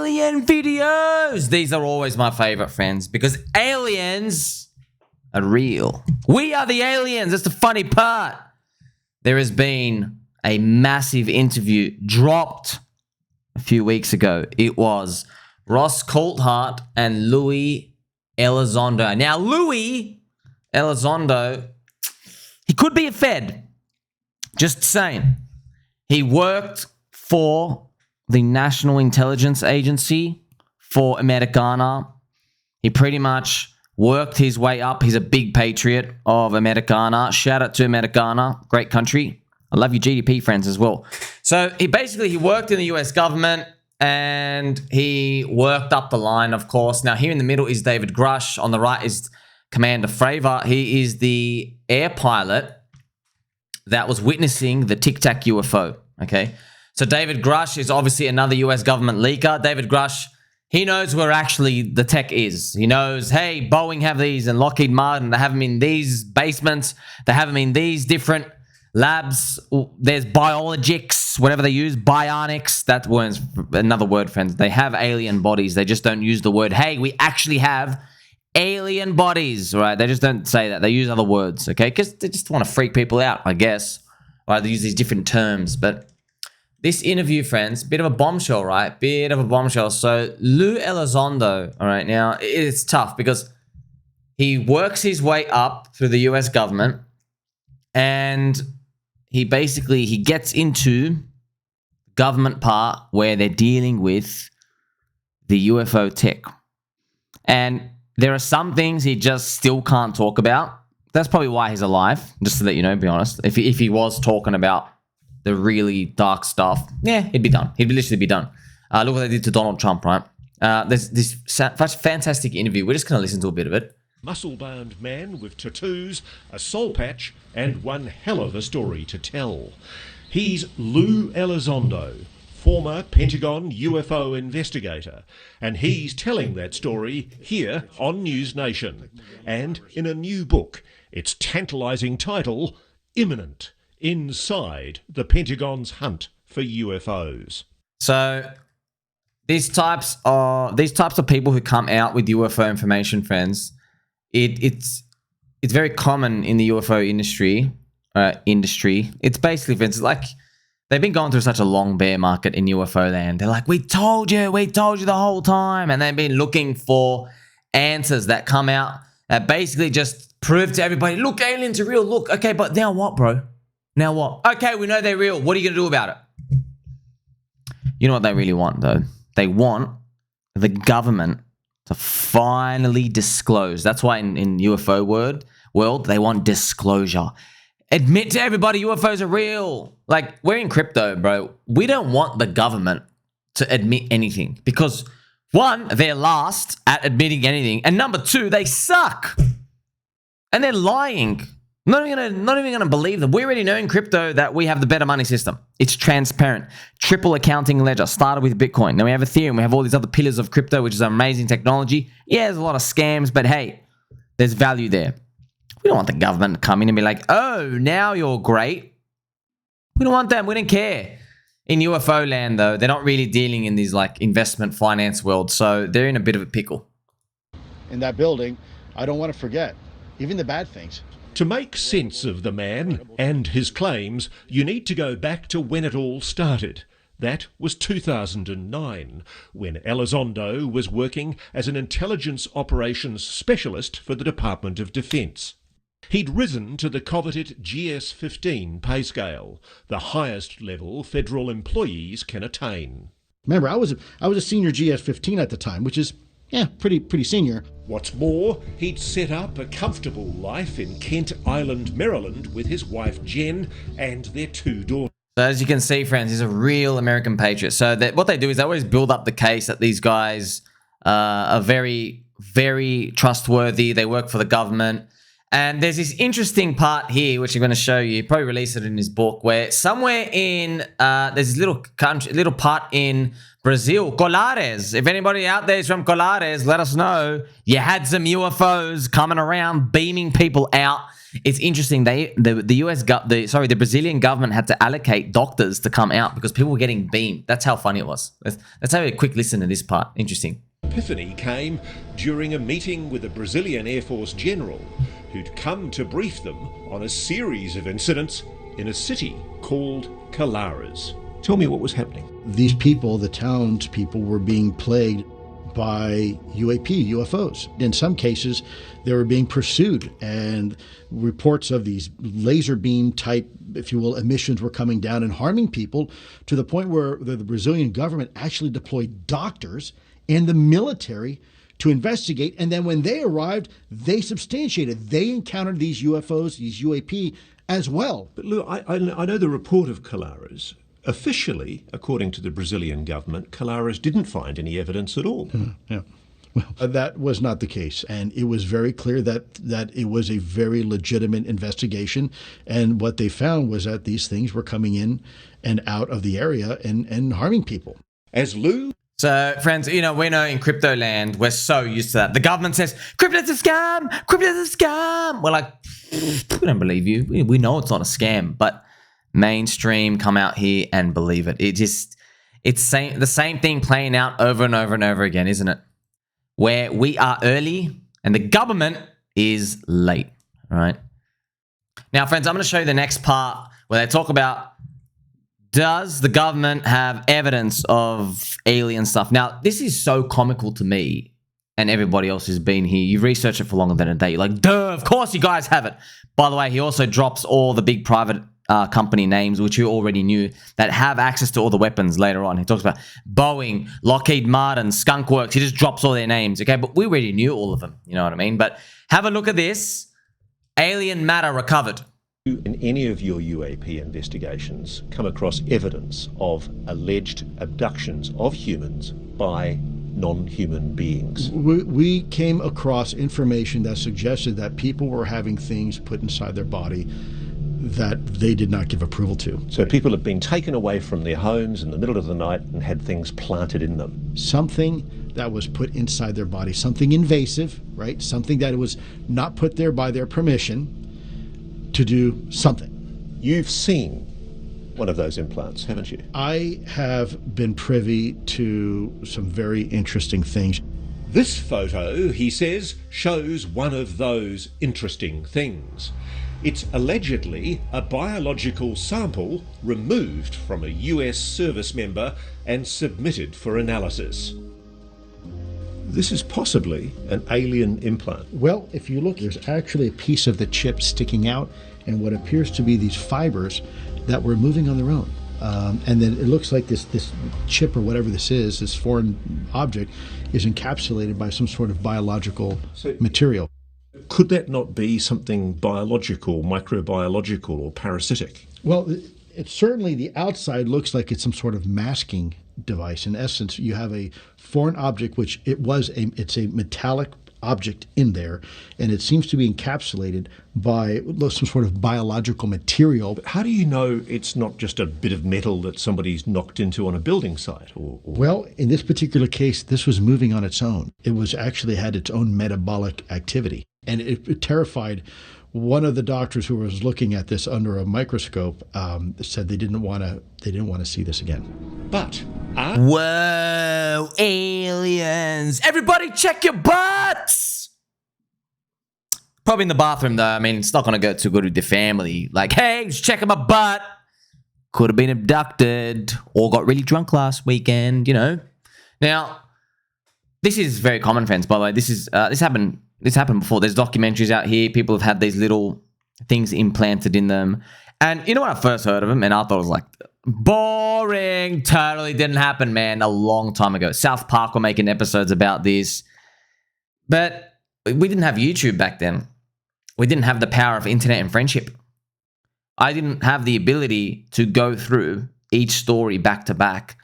alien videos. These are always my favorite, friends, because aliens are real. We are the aliens. That's the funny part. There has been a massive interview dropped a few weeks ago. It was Ross Coulthart and Lue Elizondo. Now, Lue Elizondo, he could be a Fed. Just saying. He worked for the National Intelligence Agency for Americana. He pretty much worked his way up. He's a big patriot of Americana. Shout out to Americana. Great country. I love you GDP friends as well. So he worked in the US government and he worked up the line, of course. Now here in the middle is David Grush. On the right is Commander Fravor. He is the air pilot that was witnessing the Tic-Tac UFO, okay? So David Grush is obviously another US government leaker. David Grush, he knows where actually the tech is. He knows, hey, Boeing have these and Lockheed Martin, they have them in these basements. They have them in these different labs. There's biologics, whatever they use, bionics. That was another word, friends. They have alien bodies. They just don't use the word, hey, we actually have alien bodies, right? They just don't say that. They use other words, okay? Because they just want to freak people out, I guess. Right? They use these different terms. But this interview, friends, bit of a bombshell, right? Bit of a bombshell. So Lue Elizondo, all right, now it's tough because he works his way up through the US government and he gets into government part where they're dealing with the UFO tech. And there are some things he just still can't talk about. That's probably why he's alive, just to let you know, be honest. If he was talking about the really dark stuff, yeah, he'd be done. He'd literally be done. Look what they did to Donald Trump, right? There's this fantastic interview. We're just going to listen to a bit of it. Muscle-bound man with tattoos, a soul patch, and one hell of a story to tell. He's Lue Elizondo, former Pentagon UFO investigator, and he's telling that story here on News Nation, and in a new book. Its tantalising title, Imminent, Inside the Pentagon's Hunt for UFOs. So these types of people who come out with UFO information, friends, it's very common in the UFO industry. It's basically, friends, like they've been going through such a long bear market in UFO land. They're like, we told you the whole time. And they've been looking for answers that come out that basically just prove to everybody, look, aliens are real. Look, okay, but now what, bro? Now what? Okay, we know they're real. What are you going to do about it? You know what they really want, though? They want the government to finally disclose. That's why in UFO world, they want disclosure. Admit to everybody UFOs are real. Like, we're in crypto, bro. We don't want the government to admit anything because, one, they're last at admitting anything, and number two, they suck. And they're lying. Not even gonna believe them. We already know in crypto that we have the better money system. It's transparent. Triple accounting ledger. Started with Bitcoin. Now we have Ethereum. We have all these other pillars of crypto, which is amazing technology. Yeah, there's a lot of scams, but hey, there's value there. We don't want the government to come in and be like, oh, now you're great. We don't want them. We don't care. In UFO land, though, they're not really dealing in these like investment finance world, so they're in a bit of a pickle. In that building, I don't want to forget, even the bad things. To make sense of the man and his claims, you need to go back to when it all started. That was 2009, when Elizondo was working as an intelligence operations specialist for the Department of Defence. He'd risen to the coveted GS-15 pay scale, the highest level federal employees can attain. Remember, I was a senior GS-15 at the time, which is, yeah, pretty senior. What's more, he'd set up a comfortable life in Kent Island, Maryland, with his wife Jen and their two daughters. So as you can see, friends, he's a real American patriot. So what they do is they always build up the case that these guys are very, very trustworthy. They work for the government. And there's this interesting part here, which I'm going to show you. Probably release it in his book, where somewhere in there's this little part in Brazil, Colares. If anybody out there is from Colares, let us know. You had some UFOs coming around, beaming people out. it's interesting. The Brazilian government had to allocate doctors to come out because people were getting beamed. That's how funny it was. Let's have a quick listen to this part. Interesting. Epiphany came during a meeting with a Brazilian Air Force general who'd come to brief them on a series of incidents in a city called Colares. Tell me what was happening. These people, the townspeople, were being plagued by UAP, UFOs. In some cases, they were being pursued, and reports of these laser beam type, if you will, emissions were coming down and harming people to the point where the Brazilian government actually deployed doctors and the military to investigate. And then when they arrived, they substantiated. They encountered these UFOs, these UAP as well. But Lou, I know the report of Colares. Officially, according to the Brazilian government, Colares didn't find any evidence at all. Yeah. Well, that was not the case. And it was very clear that it was a very legitimate investigation. And what they found was that these things were coming in and out of the area and harming people. As Lou... So, friends, we know in crypto land, we're so used to that. The government says, crypto's a scam! Crypto's a scam! We're like, we don't believe you. We know it's not a scam. But mainstream come out here and believe it. It's the same thing playing out over and over and over again, isn't it? Where we are early and the government is late, right? Now, friends, I'm going to show you the next part where they talk about, does the government have evidence of alien stuff? Now, this is so comical to me and everybody else who's been here. You've researched it for longer than a day. You're like, duh, of course you guys have it. By the way, he also drops all the big private company names, which you already knew, that have access to all the weapons later on. He talks about Boeing, Lockheed Martin, Skunkworks. He just drops all their names, okay? But we already knew all of them, you know what I mean? But have a look at this. Alien matter recovered. In any of your UAP investigations come across evidence of alleged abductions of humans by non-human beings? We came across information that suggested that people were having things put inside their body that they did not give approval to. So people have been taken away from their homes in the middle of the night and had things planted in them. Something that was put inside their body, something invasive, right? Something that was not put there by their permission to do something. You've seen one of those implants, haven't you? I have been privy to some very interesting things. This photo, he says, shows one of those interesting things. It's allegedly a biological sample removed from a US service member and submitted for analysis. This is possibly an alien implant. Well, if you look, there's actually a piece of the chip sticking out and what appears to be these fibers that were moving on their own. And then it looks like this chip or whatever this is, this foreign object, is encapsulated by some sort of biological material. Could that not be something biological, microbiological, or parasitic? Well, it certainly, the outside looks like it's some sort of masking device. In essence, you have a foreign object, which it's a metallic object in there, and it seems to be encapsulated by some sort of biological material. But how do you know it's not just a bit of metal that somebody's knocked into on a building site? Well, in this particular case, this was moving on its own. It was actually had its own metabolic activity, and it terrified one of the doctors who was looking at this under a microscope. Said they didn't want to see this again. But whoa, aliens! Everybody, check your butts. Probably in the bathroom though. I mean, it's not gonna go too good with the family. Like, hey, just checking my butt. Could have been abducted or got really drunk last weekend. You know. Now, this is very common, friends. By the way, this happened. This happened before. There's documentaries out here. People have had these little things implanted in them. And you know when I first heard of them, and I thought it was like, boring. Totally didn't happen, man. A long time ago. South Park were making episodes about this. But we didn't have YouTube back then. We didn't have the power of internet and friendship. I didn't have the ability to go through each story back to back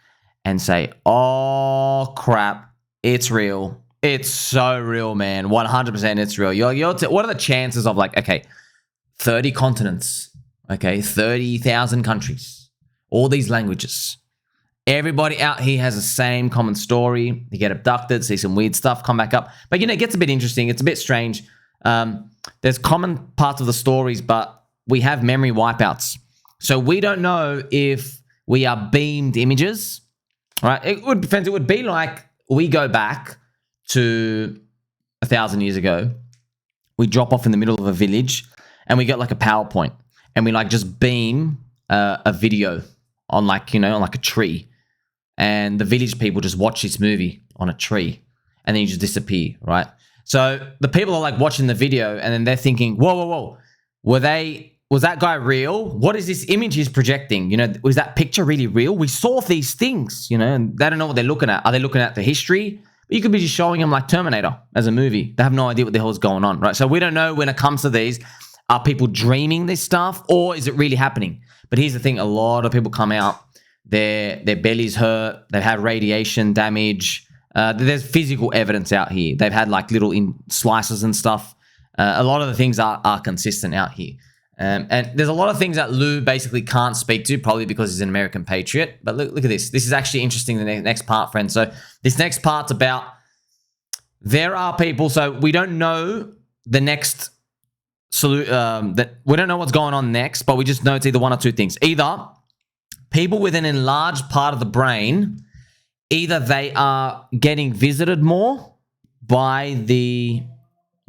and say, oh, crap, it's real. It's so real, man. 100% it's real. What are the chances of, like, okay, 30 continents, okay, 30,000 countries, all these languages. Everybody out here has the same common story. You get abducted, see some weird stuff, come back up. But, you know, it gets a bit interesting. It's a bit strange. there's common parts of the stories, but we have memory wipeouts. So we don't know if we are beamed images, right? It would be like we go back to 1,000 years ago. We drop off in the middle of a village and we get like a PowerPoint and we like just beam a video on like, you know, on like a tree. And the village people just watch this movie on a tree and then you just disappear, right? So the people are like watching the video and then they're thinking, whoa. Was that guy real? What is this image he's projecting? You know, was that picture really real? We saw these things, you know, and they don't know what they're looking at. Are they looking at the history? You could be just showing them like Terminator as a movie. They have no idea what the hell is going on, right? So we don't know when it comes to these, are people dreaming this stuff or is it really happening? But here's the thing, a lot of people come out, their bellies hurt, they've had radiation damage, there's physical evidence out here. They've had like little slices and stuff. A lot of the things are consistent out here. And there's a lot of things that Lue basically can't speak to, probably because he's an American patriot. But look at this. This is actually interesting, the next part, friends. So this next part's about, there are people, so we don't know the next that we don't know what's going on next, but we just know it's either one or two things. Either people with an enlarged part of the brain, either they are getting visited more by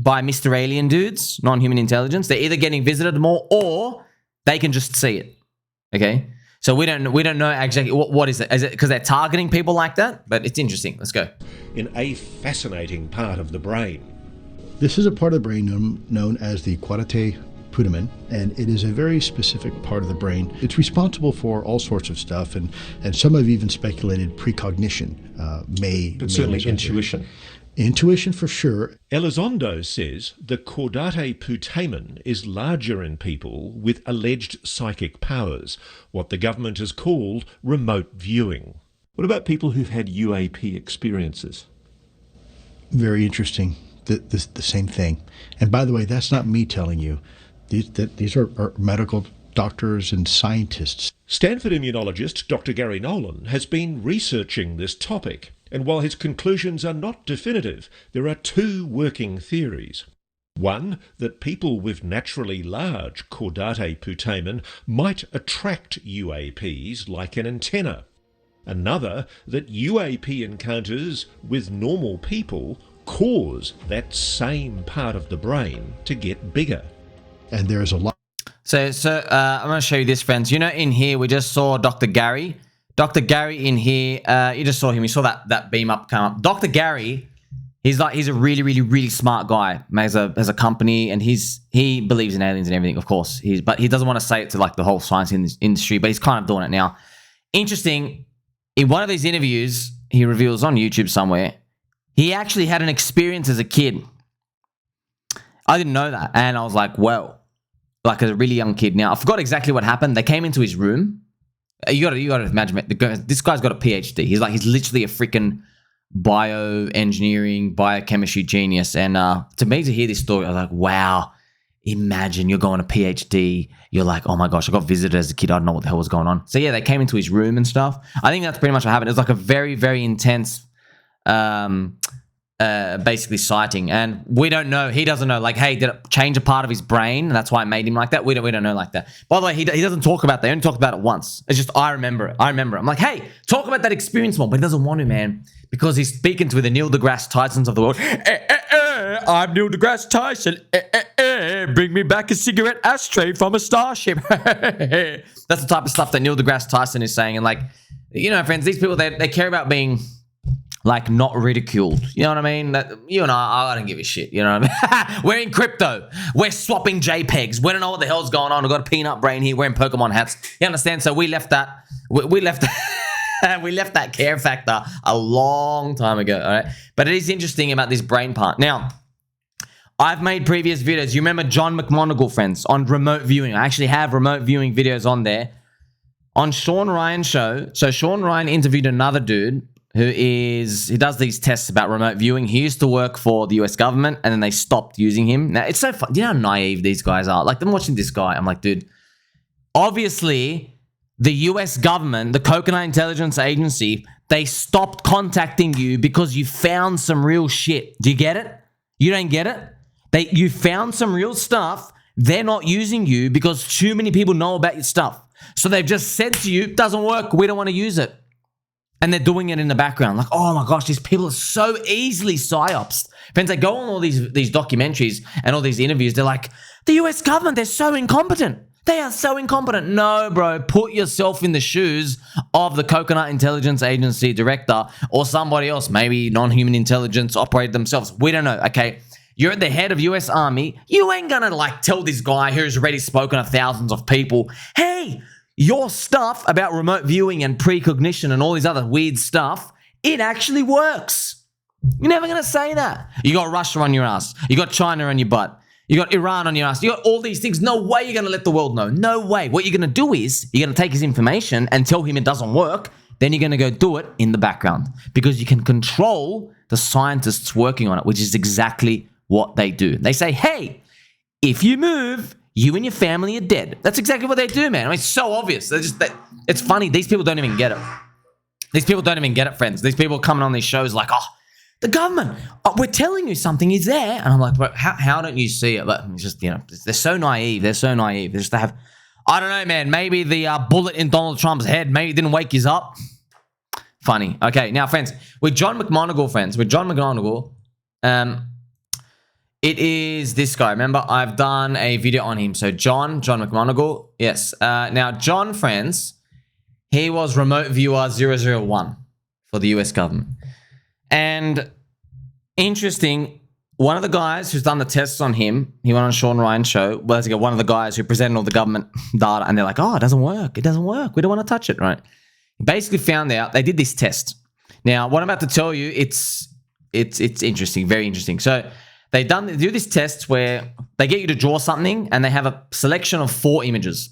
Mr. Alien dudes, non-human intelligence. They're either getting visited more or they can just see it. Okay? So we don't know exactly what is it. Is it because they're targeting people like that? But it's interesting. Let's go. In a fascinating part of the brain. This is a part of the brain known as the quadrate putamen, and it is a very specific part of the brain. It's responsible for all sorts of stuff, and some have even speculated precognition But certainly intuition. Intuition for sure. Elizondo says the caudate putamen is larger in people with alleged psychic powers, what the government has called remote viewing. What about people who've had UAP experiences? Very interesting. The same thing. And by the way, that's not me telling you. These are medical doctors and scientists. Stanford immunologist Dr. Garry Nolan has been researching this topic, and while his conclusions are not definitive, there are two working theories. One, that people with naturally large caudate putamen might attract UAPs like an antenna. Another, that UAP encounters with normal people cause that same part of the brain to get bigger. And there's a lot. So I'm going to show you this, friends. You know, in here, we just saw Dr. Garry. Dr. Garry in here, you just saw him. You saw that beam up come up. Dr. Garry, he's a really smart guy. Has a company, and he believes in aliens and everything, of course. But he doesn't want to say it to like the whole science industry, but he's kind of doing it now. Interesting, in one of these interviews, he reveals on YouTube somewhere, he actually had an experience as a kid. I didn't know that. And I was like, well, like a really young kid. Now, I forgot exactly what happened. They came into his room. You gotta imagine it. This guy's got a PhD. He's literally a freaking bioengineering, biochemistry genius. And to me, to hear this story, I was like, wow, imagine you're going to PhD. You're like, oh my gosh, I got visited as a kid. I don't know what the hell was going on. So yeah, they came into his room and stuff. I think that's pretty much what happened. It was like a very, very intense basically sighting, and we don't know. He doesn't know. Like, hey, did it change a part of his brain? That's why it made him like that. We don't know like that. By the way, he doesn't talk about that. They only talked about it once. It's just I remember it. I'm like, hey, talk about that experience more, but he doesn't want to, man, because he's speaking to the Neil deGrasse Tysons of the world. I'm Neil deGrasse Tyson. Bring me back a cigarette ashtray from a starship. That's the type of stuff that Neil deGrasse Tyson is saying, and like, you know, friends, these people they care about being like not ridiculed. You know what I mean? You and I don't give a shit. You know what I mean? We're in crypto. We're swapping JPEGs. We don't know what the hell's going on. We've got a peanut brain here. Wearing Pokemon hats. You understand? So we left that. We left we left that care factor a long time ago. All right. But it is interesting about this brain part. Now, I've made previous videos. You remember John McMoneagle, friends, on remote viewing. I actually have remote viewing videos on there. On Sean Ryan's show. So Sean Ryan interviewed another dude he does these tests about remote viewing. He used to work for the US government, and then they stopped using him. Now, it's so fun. You know how naive these guys are? Like, I'm watching this guy. I'm like, dude, obviously, the US government, the Coconut Intelligence Agency, they stopped contacting you because you found some real shit. Do you get it? You don't get it? You found some real stuff. They're not using you because too many people know about your stuff. So they've just said to you, doesn't work, we don't want to use it. And they're doing it in the background. Like, oh my gosh, these people are so easily psyops. Friends, they go on all these documentaries and all these interviews. They're like, the US government, they're so incompetent. They are so incompetent. No, bro, put yourself in the shoes of the Coconut Intelligence Agency director or somebody else, maybe non-human intelligence operated themselves. We don't know, okay? You're at the head of US Army. You ain't gonna like tell this guy who's already spoken to thousands of people, hey, your stuff about remote viewing and precognition and all these other weird stuff, it actually works. You're never gonna say that. You got Russia on your ass. You got China on your butt. You got Iran on your ass. You got all these things. No way you're going to let the world know. No way. What you're going to do is you're going to take his information and tell him it doesn't work. Then you're going to go do it in the background because you can control the scientists working on it, which is exactly what they do. They say, hey, if you move, you and your family are dead. That's exactly what they do, man. I mean, it's so obvious. It's funny. These people don't even get it. These people don't even get it, friends. These people coming on these shows like, oh, the government, we're telling you something is there. And I'm like, bro, how don't you see it? But it's just, they're so naive. They're so naive. They just have, I don't know, man. Maybe the bullet in Donald Trump's head, maybe it didn't wake you up. Funny. Okay, now, friends, with John McMoneagle, it is this guy. Remember, I've done a video on him. So John McMoneagle, yes. Now, John, friends, he was remote viewer 001 for the US government. And interesting, one of the guys who's done the tests on him, he went on Sean Ryan's show, one of the guys who presented all the government data, and they're like, oh, it doesn't work. It doesn't work. We don't want to touch it, right? He basically found out, they did this test. Now, what I'm about to tell you, it's interesting, very interesting. So they do this test where they get you to draw something, and they have a selection of 4 images.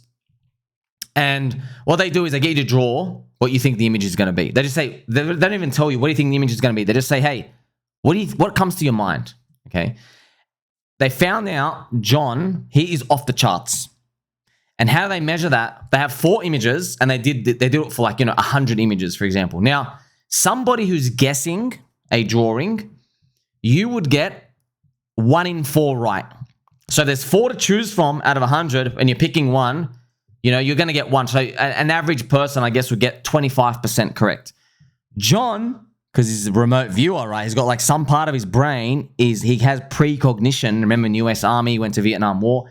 And what they do is they get you to draw what you think the image is going to be. They just say, they don't even tell you what do you think the image is going to be. They just say, hey, what comes to your mind? Okay. They found out John, he is off the charts. And how do they measure that? They have 4 images and they do it for 100 images, for example. Now, somebody who's guessing a drawing, you would get 1 in 4 right. So there's 4 to choose from out of 100 and you're picking one. You're going to get 1. So an average person, I guess, would get 25% correct. John, because he's a remote viewer, right? He's got some part of his brain he has precognition. Remember in US Army, went to Vietnam War.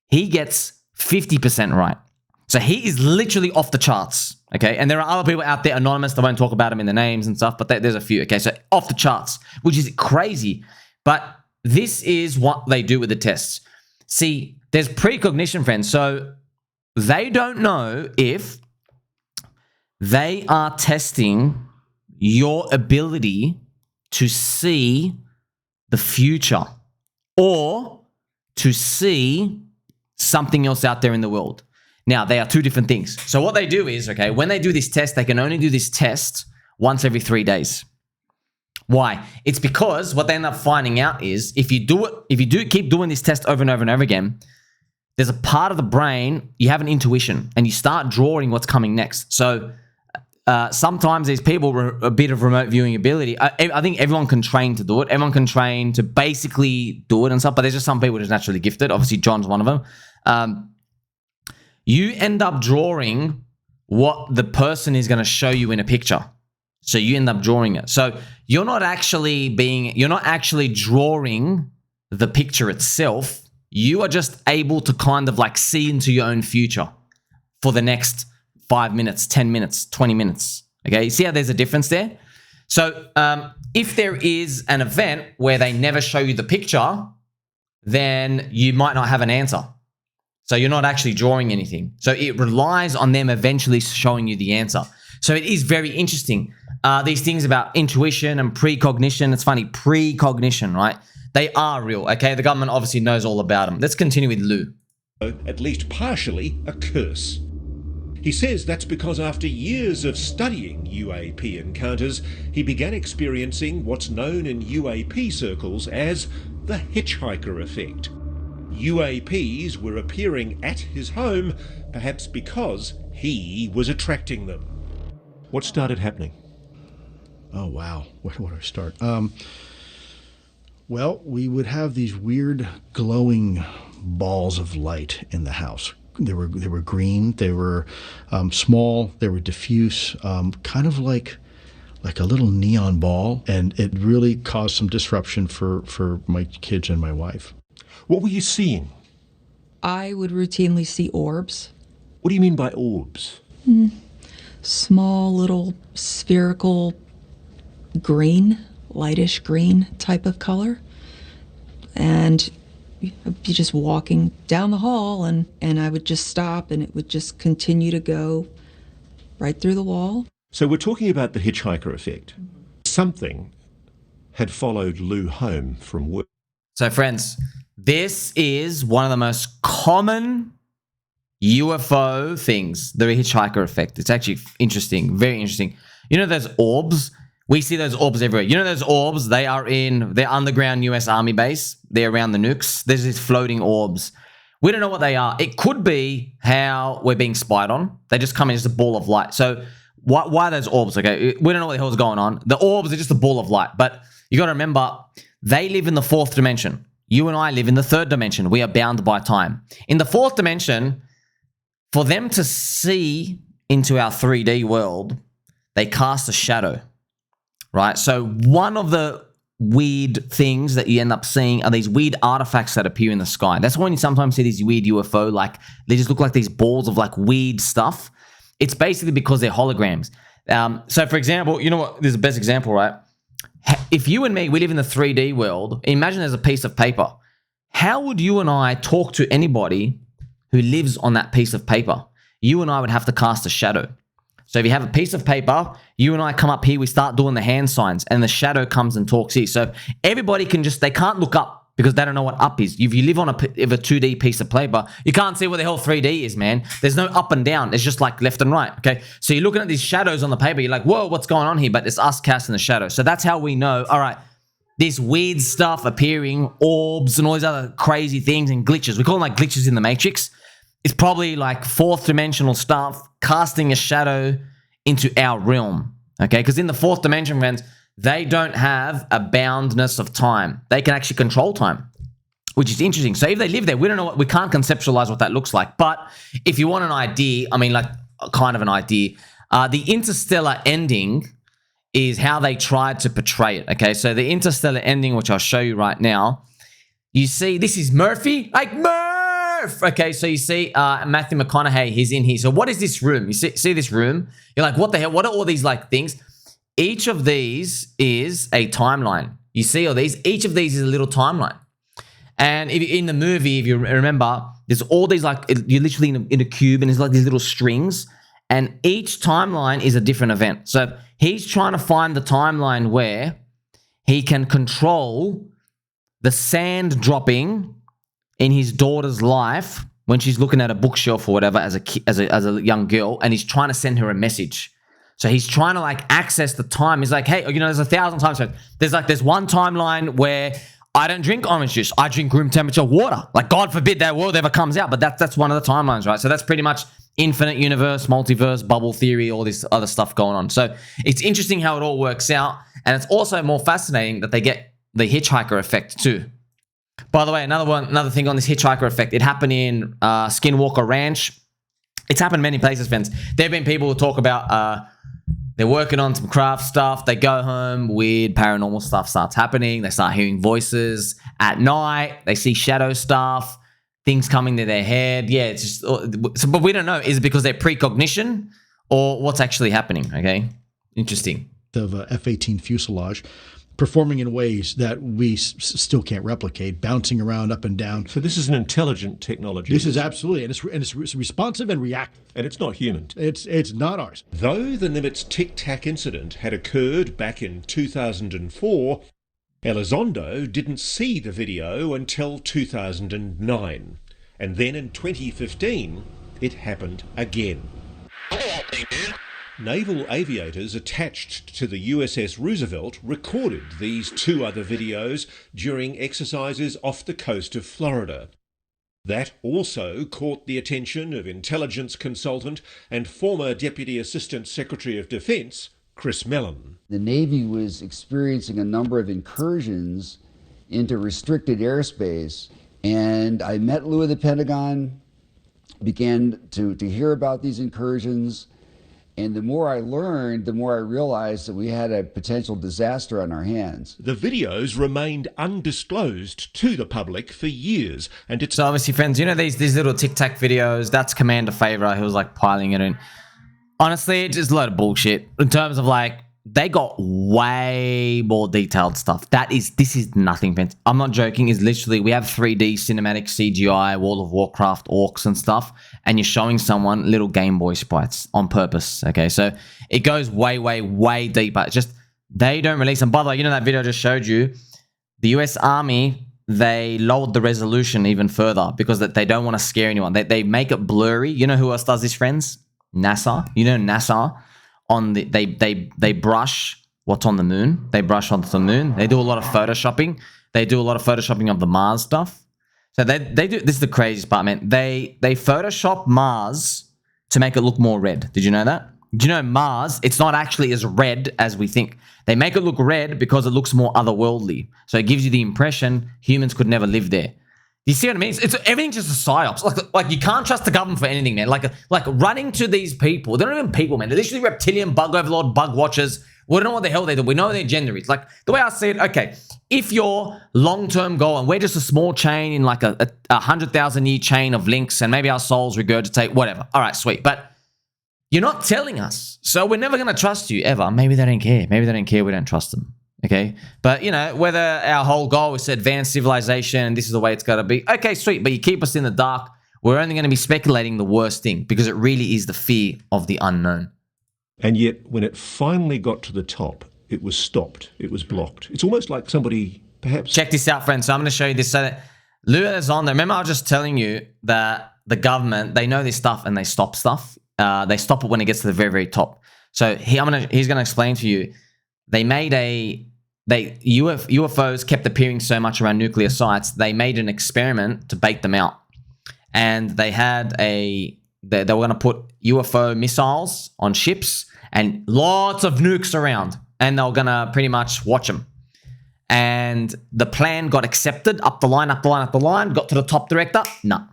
He gets 50% right. So he is literally off the charts, okay? And there are other people out there, anonymous, I won't talk about them in the names and stuff, but there's a few, okay? So off the charts, which is crazy. But this is what they do with the tests. See, there's precognition, friends. So they don't know if they are testing your ability to see the future or to see something else out there in the world. Now, they are 2 different things. So what they do is, okay, when they do this test, they can only do this test once every 3 days. Why? It's because what they end up finding out is if you keep doing this test over and over and over again, there's a part of the brain, you have an intuition, and you start drawing what's coming next. So sometimes these people with a bit of remote viewing ability, I think everyone can train to do it. Everyone can train to basically do it and stuff, but there's just some people who's naturally gifted. Obviously, John's one of them. You end up drawing what the person is going to show you in a picture. So you end up drawing it. So you're not actually drawing the picture itself. You are just able to kind of see into your own future for the next 5 minutes, 10 minutes, 20 minutes. Okay, you see how there's a difference there? So if there is an event where they never show you the picture, then you might not have an answer. So you're not actually drawing anything. So it relies on them eventually showing you the answer. So it is very interesting. These things about intuition and precognition, it's funny, precognition, right? They are real, okay? The government obviously knows all about them. Let's continue with Lue. At least partially a curse. He says that's because after years of studying UAP encounters, he began experiencing what's known in UAP circles as the Hitch-Hiker Effect. UAPs were appearing at his home, perhaps because he was attracting them. What started happening? Oh, wow. Where do I start? Well, we would have these weird glowing balls of light in the house. They were green. They were small. They were diffuse, kind of like a little neon ball, and it really caused some disruption for my kids and my wife. What were you seeing? I would routinely see orbs. What do you mean by orbs? Small, little, spherical, green, lightish green type of color. And I'd be just walking down the hall, and I would just stop, and it would just continue to go right through the wall. So we're talking about the Hitch-Hiker Effect. Something had followed Lue home from work. So friends, this is one of the most common UFO things, the Hitch-Hiker Effect. It's actually interesting, very interesting. You know those orbs? We see those orbs everywhere. You know those orbs? They are in their underground US Army base. They're around the nukes. There's these floating orbs. We don't know what they are. It could be how we're being spied on. They just come in as a ball of light. So why are those orbs? Okay, we don't know what the hell's going on. The orbs are just a ball of light. But you got to remember, they live in the fourth dimension. You and I live in the third dimension. We are bound by time. In the fourth dimension, for them to see into our 3D world, they cast a shadow, right? So one of the weird things that you end up seeing are these weird artifacts that appear in the sky. That's when you sometimes see these weird UFO, like they just look like these balls of like weird stuff. It's basically because they're holograms. So for example, you know what? There's the best example, right? If you and me, we live in the 3D world, imagine there's a piece of paper. How would you and I talk to anybody who lives on that piece of paper? You and I would have to cast a shadow. So if you have a piece of paper, you and I come up here, we start doing the hand signs, and the shadow comes and talks here. So everybody can just, they can't look up because they don't know what up is. If you live on a 2D piece of paper, you can't see what the hell 3D is, man. There's no up and down. It's just like left and right, okay? So you're looking at these shadows on the paper. You're like, whoa, what's going on here? But it's us casting the shadow. So that's how we know, all right, this weird stuff appearing, orbs and all these other crazy things and glitches. We call them like glitches in the Matrix. It's probably like fourth dimensional stuff casting a shadow into our realm, okay? Because in the fourth dimension, friends, they don't have a boundness of time. They can actually control time, which is interesting. So if they live there, we don't know we can't conceptualize what that looks like. But if you want an idea, I mean, like kind of an idea, the Interstellar ending is how they tried to portray it, okay? So the Interstellar ending, which I'll show you right now, you see, this is Murphy, like Murph! Okay, so you see Matthew McConaughey, he's in here. So what is this room? You see this room? You're like, what the hell? What are all these like things? Each of these is a timeline. You see all these? Each of these is a little timeline. And if in the movie, if you remember, there's all these like, you're literally in a cube and there's like these little strings, and each timeline is a different event. So he's trying to find the timeline where he can control the sand dropping in his daughter's life when she's looking at a bookshelf or whatever as a young girl, and he's trying to send her a message. So he's trying to like access the time. He's like, hey, you know, there's 1,000 times. There's one timeline where I don't drink orange juice. I drink room temperature water. Like, God forbid that world ever comes out, but that's one of the timelines, right? So that's pretty much infinite universe, multiverse, bubble theory, all this other stuff going on. So it's interesting how it all works out. And it's also more fascinating that they get the Hitch-Hiker Effect too. By the way, another thing on this Hitch-Hiker Effect, it happened in Skinwalker Ranch. It's happened many places, friends. There have been people who talk about they're working on some craft stuff. They go home, weird paranormal stuff starts happening. They start hearing voices at night. They see shadow stuff, things coming to their head. Yeah, it's just, but we don't know. Is it because they're precognition or what's actually happening? Okay, interesting. Of F-18 fuselage performing in ways that we still can't replicate, bouncing around up and down. So this is an intelligent technology. This is absolutely, and it's responsive and reactive. And it's not human. It's not ours. Though the Nimitz Tic-Tac incident had occurred back in 2004, Elizondo didn't see the video until 2009. And then in 2015, it happened again. Naval aviators attached to the USS Roosevelt recorded these two other videos during exercises off the coast of Florida. That also caught the attention of intelligence consultant and former Deputy Assistant Secretary of Defense, Chris Mellon. The Navy was experiencing a number of incursions into restricted airspace. And I met Lue at the Pentagon, began to hear about these incursions. And the more I learned, the more I realized that we had a potential disaster on our hands. The videos remained undisclosed to the public for years, and it's So obviously, friends, you know these little Tic-Tac videos, that's Commander Favor who was like piling it in. Honestly, it's just a load of bullshit. In terms of like, they got way more detailed stuff. This is nothing, friends. I'm not joking. It's literally, we have 3D cinematic CGI, World of Warcraft, orcs and stuff, and you're showing someone little Game Boy sprites on purpose. Okay, so it goes way, way, way deeper. It's just, they don't release them. By the way, you know that video I just showed you? The US Army, they lowered the resolution even further because they don't want to scare anyone. They make it blurry. You know who else does this, friends? NASA. You know NASA? They brush what's on the moon. They brush onto the moon. They do a lot of photoshopping. They do a lot of photoshopping of the Mars stuff. So they do, this is the craziest part, man. They Photoshop Mars to make it look more red. Did you know that? Do you know Mars, it's not actually as red as we think. They make it look red because it looks more otherworldly. So it gives you the impression humans could never live there. You see what I mean? It's everything's just a psyops. Like you can't trust the government for anything, man. Like running to these people. They're not even people, man. They're literally reptilian bug overlord, bug watchers. We don't know what the hell they do. We know their gender is. Like the way I see it, okay, if your long-term goal, and we're just a small chain in like a 100,000-year chain of links, and maybe our souls regurgitate, whatever. All right, sweet. But you're not telling us. So we're never going to trust you ever. Maybe they don't care. Maybe they don't care. We don't trust them. Okay, but you know, whether our whole goal is to advance civilization and this is the way it's got to be, okay, sweet, but you keep us in the dark, we're only going to be speculating the worst thing because it really is the fear of the unknown. And yet, when it finally got to the top, it was stopped. It was blocked. It's almost like somebody perhaps... Check this out, friends. So I'm going to show you this. So that Lue Elizondo, remember I was just telling you that the government, they know this stuff and they stop stuff. They stop it when it gets to the very, very top. So he's going to explain to you, UFOs kept appearing so much around nuclear sites, they made an experiment to bait them out. And they had they were going to put UFO missiles on ships and lots of nukes around. And they were going to pretty much watch them. And the plan got accepted up the line, got to the top director. No.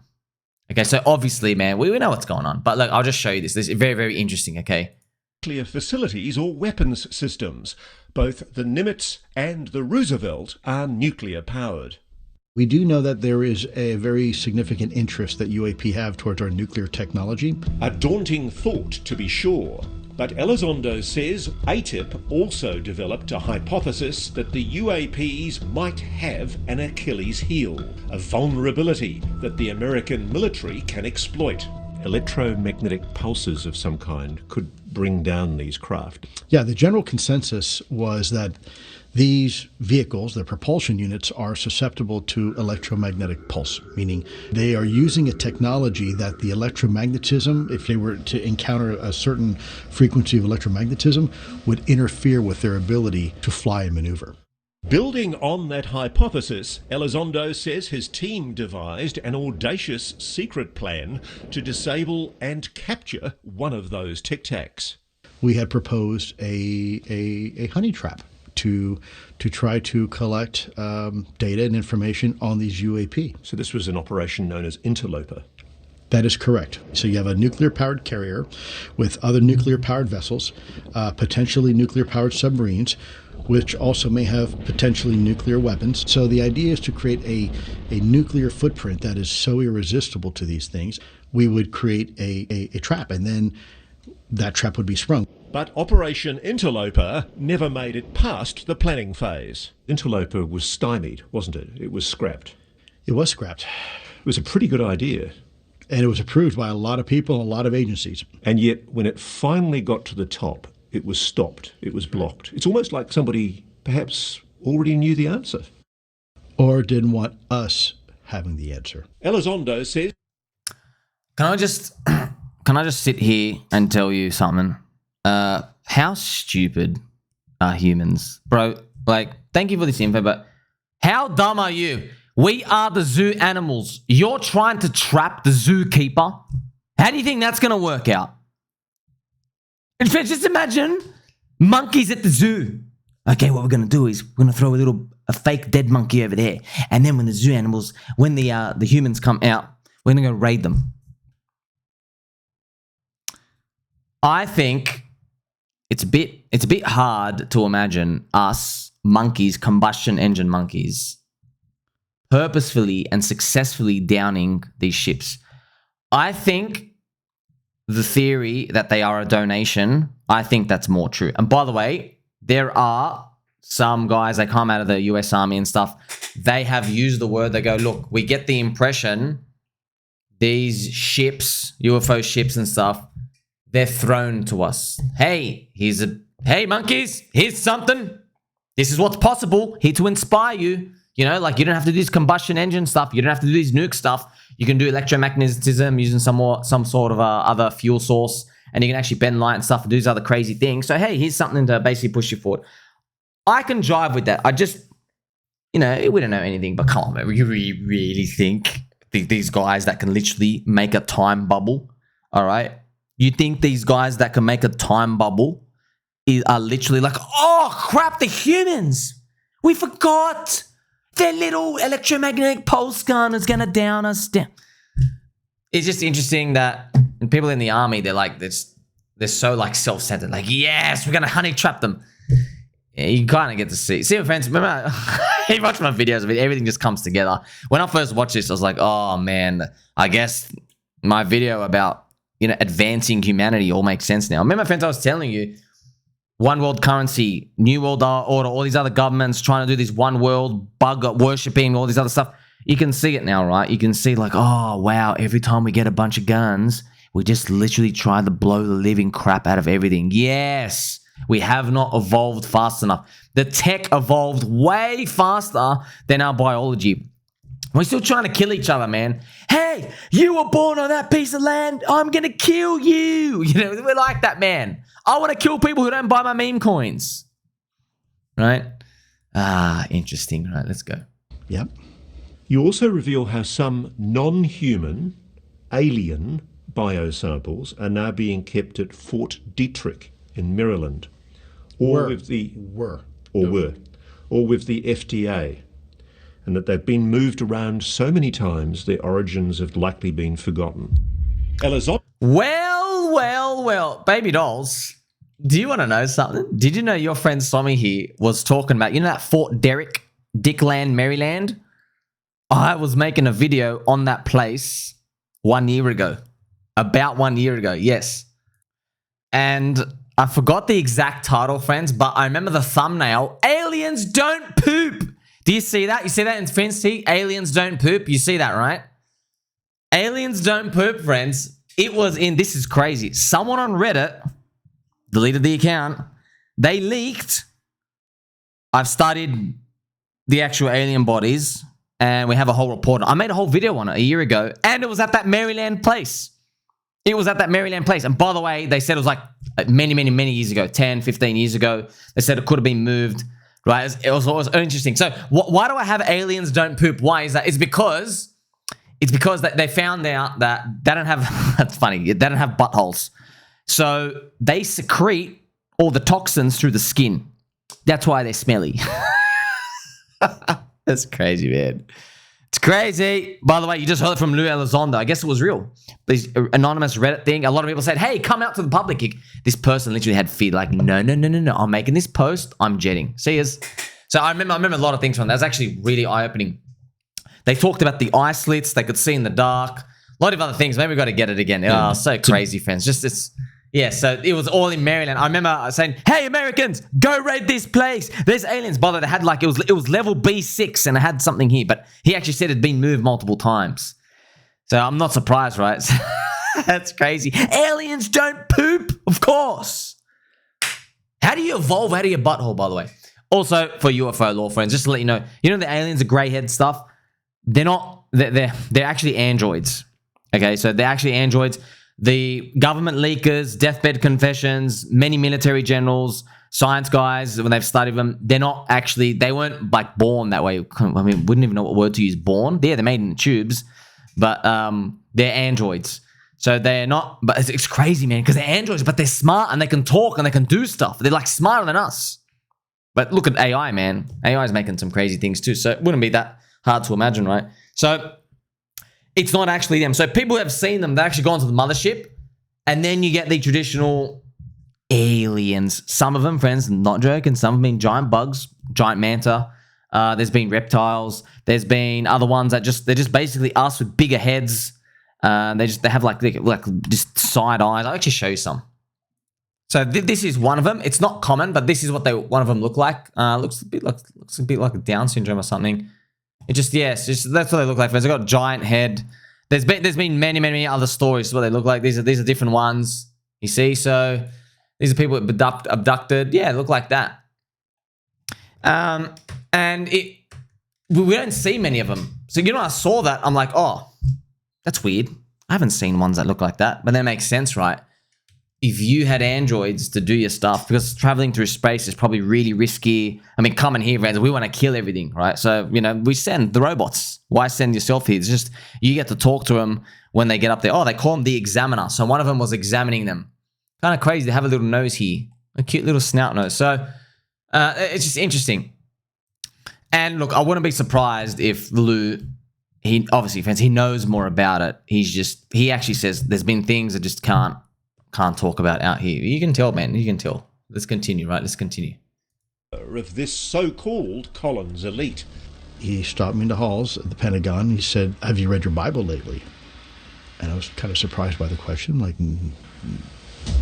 Okay, so obviously, man, we know what's going on. But look, I'll just show you this. This is very, very interesting, okay? Nuclear facilities or weapons systems. Both the Nimitz and the Roosevelt are nuclear powered. We do know that there is a very significant interest that UAP have towards our nuclear technology. A daunting thought, to be sure. But Elizondo says ATIP also developed a hypothesis that the UAPs might have an Achilles heel, a vulnerability that the American military can exploit. Electromagnetic pulses of some kind could bring down these craft. Yeah, the general consensus was that these vehicles, the propulsion units, are susceptible to electromagnetic pulse, meaning they are using a technology that the electromagnetism, if they were to encounter a certain frequency of electromagnetism, would interfere with their ability to fly and maneuver. Building on that hypothesis, Elizondo says his team devised an audacious secret plan to disable and capture one of those Tic-Tacs. We had proposed a honey trap to try to collect data and information on these UAP. So this was an operation known as Interloper. That is correct. So you have a nuclear-powered carrier with other nuclear-powered vessels, potentially nuclear-powered submarines, which also may have potentially nuclear weapons. So the idea is to create a nuclear footprint that is so irresistible to these things. We would create a trap, and then that trap would be sprung. But Operation Interloper never made it past the planning phase. Interloper was stymied, wasn't it? It was scrapped. It was scrapped. It was a pretty good idea. And it was approved by a lot of people and a lot of agencies. And yet, when it finally got to the top, it was stopped. It was blocked. It's almost like somebody perhaps already knew the answer. Or didn't want us having the answer. Elizondo says... Can I just sit here and tell you something? How stupid are humans? Bro, like, thank you for this info, but how dumb are you? We are the zoo animals. You're trying to trap the zookeeper? How do you think that's going to work out? Just imagine monkeys at the zoo. Okay, what we're going to do is we're going to throw a little a fake dead monkey over there. And then when the zoo animals, when the humans come out, we're going to go raid them. I think it's a bit hard to imagine us monkeys, combustion engine monkeys, purposefully and successfully downing these ships. I think the theory that they are a donation, I think that's more true. And by the way, there are some guys that come out of the US Army and stuff. They have used the word, they go, look, we get the impression these ships, UFO ships and stuff, they're thrown to us. Hey, hey monkeys, here's something. This is what's possible here to inspire you. You know, like you don't have to do this combustion engine stuff. You don't have to do this nuke stuff. You can do electromagnetism using some sort of other fuel source, and you can actually bend light and stuff and do these other crazy things. So hey, here's something to basically push you forward. I can jive with that. I just, you know, we don't know anything, but come on, man. You really think these guys that can literally make a time bubble, all right? You think these guys that can make a time bubble are literally like, oh crap, the humans, we forgot their little electromagnetic pulse gun is gonna down us down. It's just interesting that people in the army, they're like this, they're so like self-centered, like, yes, we're gonna honey trap them. Yeah, you kind of get to see my friends, remember you watch my videos of it, everything just comes together. When I first watched this, I was like, oh man, I guess my video about, you know, advancing humanity all makes sense now. Remember, friends, I was telling you, one world currency, new world order, all these other governments trying to do this one world, bug worshipping, all this other stuff. You can see it now, right? You can see like, oh, wow, every time we get a bunch of guns, we just literally try to blow the living crap out of everything. Yes, we have not evolved fast enough. The tech evolved way faster than our biology. We're still trying to kill each other, man. Hey, you were born on that piece of land. I'm going to kill you. You know, we're like that, man. I want to kill people who don't buy my meme coins. Right? Interesting. Right, let's go. Yep. You also reveal how some non-human, alien biosamples are now being kept at Fort Detrick in Maryland. Or with the FDA. And that they've been moved around so many times, their origins have likely been forgotten. Elizondo. Well, baby dolls, do you want to know something? Did you know your friend Sommy here was talking about, you know that Fort Derrick, Dickland, Maryland? I was making a video on that place 1 year ago. About 1 year ago, yes. And I forgot the exact title, friends, but I remember the thumbnail. Aliens don't poop. Do you see that? You see that in Friends T? Aliens don't poop. You see that, right? Aliens don't poop, friends. It was in, this is crazy. Someone on Reddit deleted the account. They leaked. I've studied the actual alien bodies, and we have a whole report. I made a whole video on it a year ago, and it was at that Maryland place. It was at that Maryland place. And by the way, they said it was like many years ago, 10, 15 years ago. They said it could have been moved. Right, it was interesting. So why do I have aliens don't poop? Why is that? It's because they found out that they don't have, that's funny, they don't have buttholes. So they secrete all the toxins through the skin. That's why they're smelly. That's crazy, man. It's crazy. By the way, you just heard it from Lue Elizondo. I guess it was real. This anonymous Reddit thing. A lot of people said, hey, come out to the public. This person literally had fear. Like, no. I'm making this post. I'm jetting. See yous. So I remember a lot of things from that. That was actually really eye-opening. They talked about the eye slits. They could see in the dark. A lot of other things. Maybe we got to get it again. Oh, so crazy, friends. Just this. Yeah, so it was all in Maryland. I remember saying, hey, Americans, go raid this place. There's aliens. By the way, they had like, it was level B6 and it had something here. But he actually said it'd been moved multiple times. So I'm not surprised, right? That's crazy. Aliens don't poop, of course. How do you evolve out of your butthole, by the way? Also, for UFO lore friends, just to let you know the aliens are grey head stuff. They're not, they're actually androids. Okay, so they're actually androids. The government leakers, deathbed confessions, many military generals, science guys, when they've studied them, they weren't like born that way. I mean, wouldn't even know what word to use, born. Yeah, they're made in tubes, but they're androids. So they're not, but it's crazy, man, because they're androids, but they're smart and they can talk and they can do stuff. They're like smarter than us, But look at AI, man. AI is making some crazy things too. So it wouldn't be that hard to imagine, right? So it's not actually them. So people have seen them. They've actually gone to the mothership. And then you get the traditional aliens. Some of them, friends, not joking. Some have been giant bugs, giant manta. There's been reptiles. There's been other ones that they're just basically us with bigger heads. They have like just side eyes. I'll actually show you some. So this is one of them. It's not common, but this is what one of them look like. Looks a bit like a Down syndrome or something. That's what they look like, friends. They've got a giant head. There's been many other stories. What they look like. These are different ones. You see, so these are people abducted. Yeah, look like that. And we don't see many of them. So when I saw that, I'm like, oh, that's weird. I haven't seen ones that look like that, but that makes sense, right? If you had androids to do your stuff, because traveling through space is probably really risky. I mean, coming here, friends, we want to kill everything, right? So, we send the robots. Why send yourself here? It's just you get to talk to them when they get up there. Oh, they call them the examiner. So one of them was examining them. Kind of crazy. They have a little nose here, a cute little snout nose. So it's just interesting. And look, I wouldn't be surprised if Lue, obviously, friends, he knows more about it. He actually says there's been things that just can't talk about out here. You can tell, man. You can tell. Let's continue, right? Let's continue. Of this so-called Collins elite. He stopped me in the halls at the Pentagon. He said, have you read your Bible lately? And I was kind of surprised by the question. Like,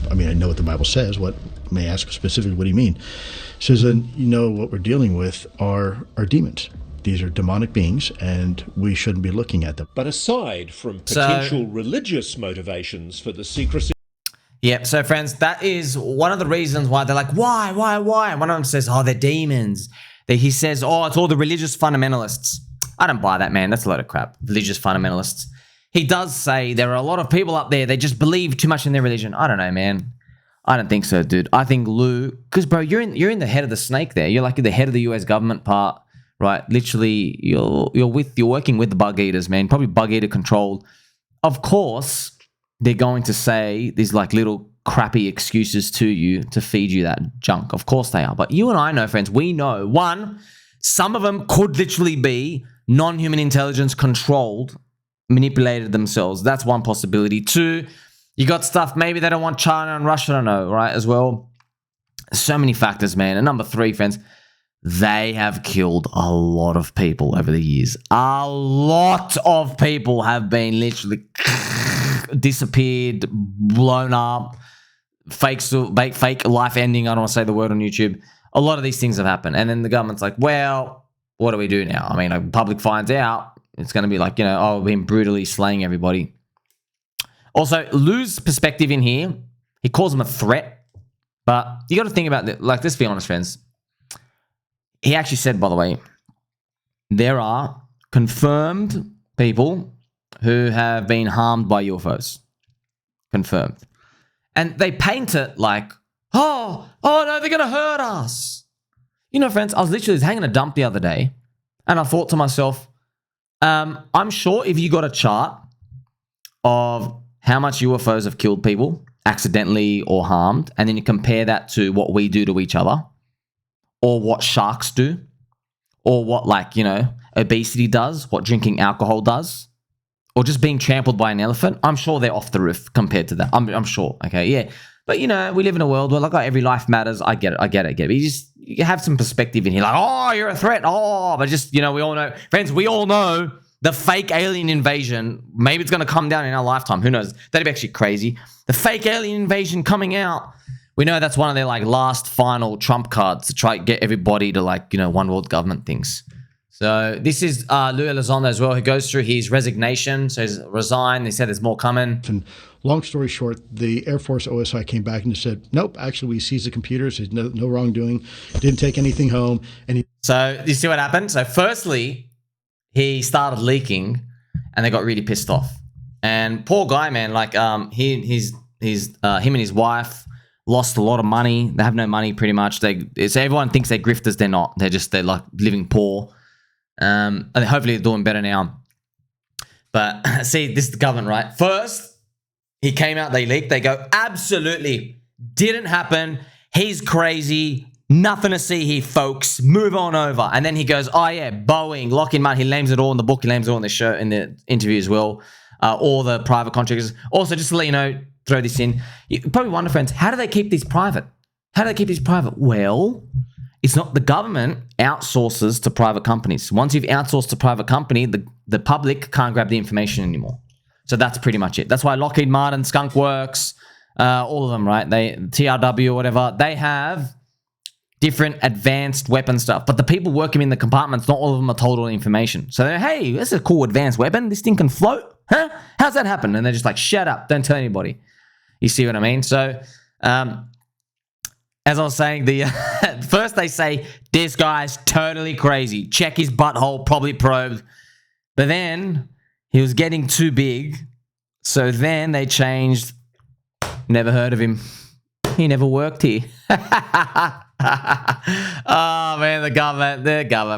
I mean, I know what the Bible says. What may I ask specifically, what do you mean? He says, and what we're dealing with are demons. These are demonic beings, and we shouldn't be looking at them. But aside from potential religious motivations for the secrecy. Yep, so friends, that is one of the reasons why they're like, why? And one of them says, oh, they're demons. He says, oh, it's all the religious fundamentalists. I don't buy that, man. That's a load of crap. Religious fundamentalists. He does say there are a lot of people up there, they just believe too much in their religion. I don't know, man. I don't think so, dude. I think Lue, because, bro, you're in the head of the snake there. You're like the head of the US government part, right? Literally, you're working with the bug eaters, man. Probably bug eater controlled. Of course, they're going to say these like little crappy excuses to you to feed you that junk. Of course they are. But you and I know, friends, we know, one, some of them could literally be non-human intelligence controlled, manipulated themselves. That's one possibility. Two, you got stuff, maybe they don't want China and Russia to know, right, as well. So many factors, man. And number three, friends, they have killed a lot of people over the years. A lot of people have been literally disappeared, blown up, fake life ending. I don't want to say the word on YouTube. A lot of these things have happened. And then the government's like, well, what do we do now? I mean, the public finds out. It's going to be like, oh, we've been brutally slaying everybody. Also, Lue's perspective in here, he calls them a threat. But you got to think about it. Like, let's be honest, friends. He actually said, by the way, there are confirmed people who have been harmed by UFOs. Confirmed. And they paint it like, oh no, they're going to hurt us. Friends, I was literally hanging a dump the other day, and I thought to myself, I'm sure if you got a chart of how much UFOs have killed people, accidentally or harmed, and then you compare that to what we do to each other, or what sharks do, or what, obesity does, what drinking alcohol does, or just being trampled by an elephant, I'm sure they're off the roof compared to that. I'm sure, okay, yeah. But, we live in a world where, every life matters. I get it. But you have some perspective in here, like, oh, you're a threat, but just, we all know, friends, we all know the fake alien invasion, maybe it's going to come down in our lifetime. Who knows? That'd be actually crazy. The fake alien invasion coming out. We know that's one of their, last final trump cards to try to get everybody to, one world government things. So this is Lue Elizondo as well, who goes through his resignation. So he's resigned. They said there's more coming. And long story short, the Air Force OSI came back and said, nope, actually we seized the computers. There's no wrongdoing. Didn't take anything home. So you see what happened? So firstly, he started leaking and they got really pissed off. And poor guy, man, him and his wife lost a lot of money. They have no money pretty much. So everyone thinks they're grifters. They're not. They're living poor. And hopefully they're doing better now. But see, this is the government, right? First, he came out, they leaked. They go, absolutely didn't happen. He's crazy. Nothing to see here, folks. Move on over. And then he goes, oh yeah, Boeing, Lockheed Martin. He names it all in the book. He names it all in the show, in the interview as well. All the private contractors. Also, just to let you know, throw this in. You probably wonder, friends, how do they keep these private? How do they keep these private? Well, it's not the government outsources to private companies. Once you've outsourced to private company, the public can't grab the information anymore. So that's pretty much it. That's why Lockheed Martin, Skunkworks, all of them, right? They TRW or whatever, they have different advanced weapon stuff. But the people working in the compartments, not all of them are told all the information. So they're, hey, this is a cool advanced weapon. This thing can float. Huh? How's that happen? And they're just like, shut up. Don't tell anybody. You see what I mean? So, as I was saying, the first they say, this guy's totally crazy. Check his butthole, probably probed. But then he was getting too big. So then they changed, never heard of him. He never worked here. Oh, man, the government,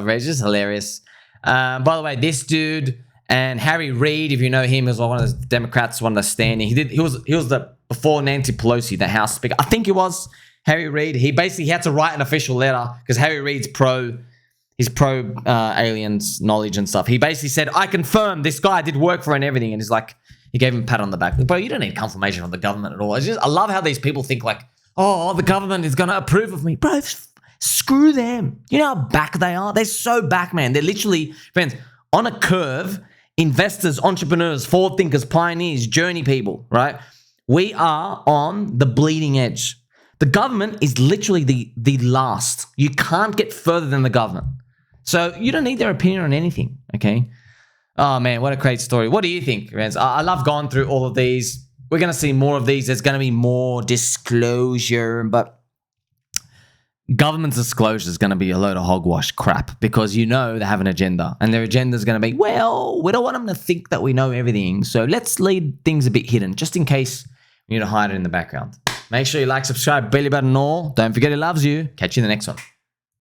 it's just hilarious. By the way, this dude and Harry Reid, if you know him, was one of the Democrats, one of the standing. He was the, before Nancy Pelosi, the House Speaker. I think it was Harry Reid. He had to write an official letter because Harry Reid's pro aliens knowledge and stuff. He basically said, I confirm this guy did work for and everything. And he's like, he gave him a pat on the back. Bro, you don't need confirmation from the government at all. I love how these people think like, oh, the government is going to approve of me. Bro, screw them. You know how back they are? They're so back, man. They're literally, friends, on a curve, investors, entrepreneurs, forward thinkers, pioneers, journey people, right? We are on the bleeding edge. The government is literally the last. You can't get further than the government. So you don't need their opinion on anything, okay? Oh, man, what a great story. What do you think, friends? I love going through all of these. We're going to see more of these. There's going to be more disclosure, but government's disclosure is going to be a load of hogwash crap because you know they have an agenda, and their agenda is going to be, well, we don't want them to think that we know everything, so let's leave things a bit hidden just in case we need to hide it in the background. Make sure you like, subscribe, belly button and all. Don't forget he loves you. Catch you in the next one.